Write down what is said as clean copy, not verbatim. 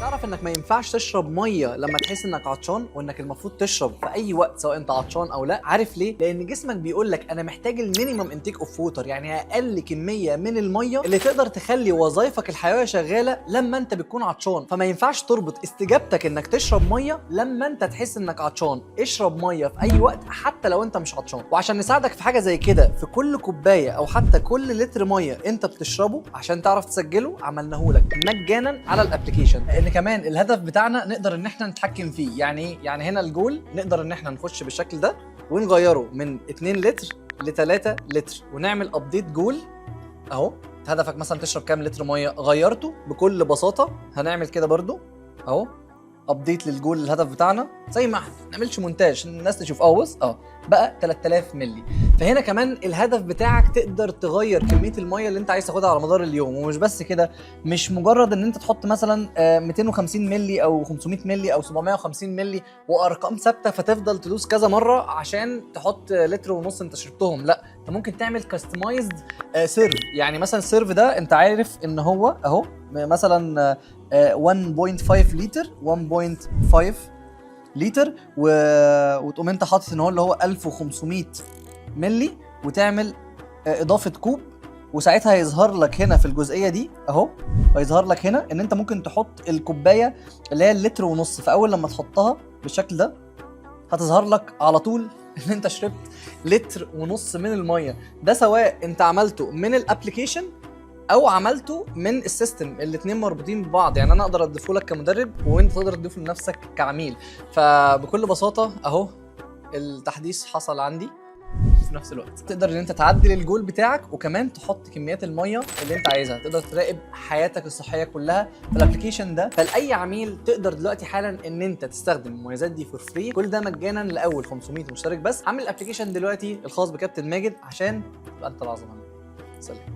تعرف انك ما ينفعش تشرب ميه لما تحس انك عطشان، وانك المفروض تشرب في اي وقت سواء انت عطشان او لا؟ عارف ليه؟ لان جسمك بيقول لك انا محتاج المينيمم انتيك اوف ووتر، يعني اقل كميه من الميه اللي تقدر تخلي وظائفك الحيويه شغاله لما انت بتكون عطشان. فما ينفعش تربط استجابتك انك تشرب ميه لما انت تحس انك عطشان. اشرب ميه في اي وقت حتى لو انت مش عطشان. وعشان نساعدك في حاجه زي كده، في كل كوبايه او حتى كل لتر ميه انت بتشربه عشان تعرف تسجله عملناهولك مجانا على الابلكيشن. لان كمان الهدف بتاعنا نقدر ان احنا نتحكم فيه. يعني هنا الجول نقدر ان احنا نخش بالشكل ده ونغيره من 2 لتر ل 3 لتر ونعمل ابديت جول اهو. هدفك مثلا تشرب كام لتر ميه، غيرته بكل بساطه هنعمل كده برضو اهو، ابديت للجول الهدف بتاعنا زي ما احنا، ما نعملش مونتاج الناس تشوف. بص بقى 3000 مللي. فهنا كمان الهدف بتاعك تقدر تغير كميه الميه اللي انت عايز تاخدها على مدار اليوم. ومش بس كده، مش مجرد ان انت تحط مثلا 250 مللي او 500 مللي او 750 مللي وارقام ثابته فتفضل تدوس كذا مره عشان تحط لتر ونص انت شربتهم. لا، انت ممكن تعمل كاستمايزد سيرف. يعني مثلا السيرف ده انت عارف ان هو اهو مثلا 1.5 لتر 1.5 لتر وتقوم انت حاطط ان هو اللي هو 1500 ملي وتعمل اضافه كوب. وساعتها هيظهر لك هنا في الجزئيه دي اهو، هيظهر لك هنا ان انت ممكن تحط الكوبايه اللي هي اللتر ونص. فاول لما تحطها بالشكل ده هتظهر لك على طول ان انت شربت لتر ونص من الميه. ده سواء انت عملته من الابلكيشن او عملته من السيستم، الاثنين مربوطين ببعض. يعني انا اقدر اضيفه لك كمدرب وانت تقدر تضيفه لنفسك كعميل. فبكل بساطه اهو التحديث حصل عندي في نفس الوقت. تقدر ان انت تعدل الجول بتاعك وكمان تحط كميات الميه اللي انت عايزها. تقدر تراقب حياتك الصحيه كلها في الابلكيشن ده. فلاي عميل تقدر دلوقتي حالا ان انت تستخدم المميزات دي فور فري، كل ده مجانا لاول 500 مشترك بس. عامل الابلكيشن دلوقتي الخاص بكابتن ماجد عشان تبقى انت العظمه. سلام.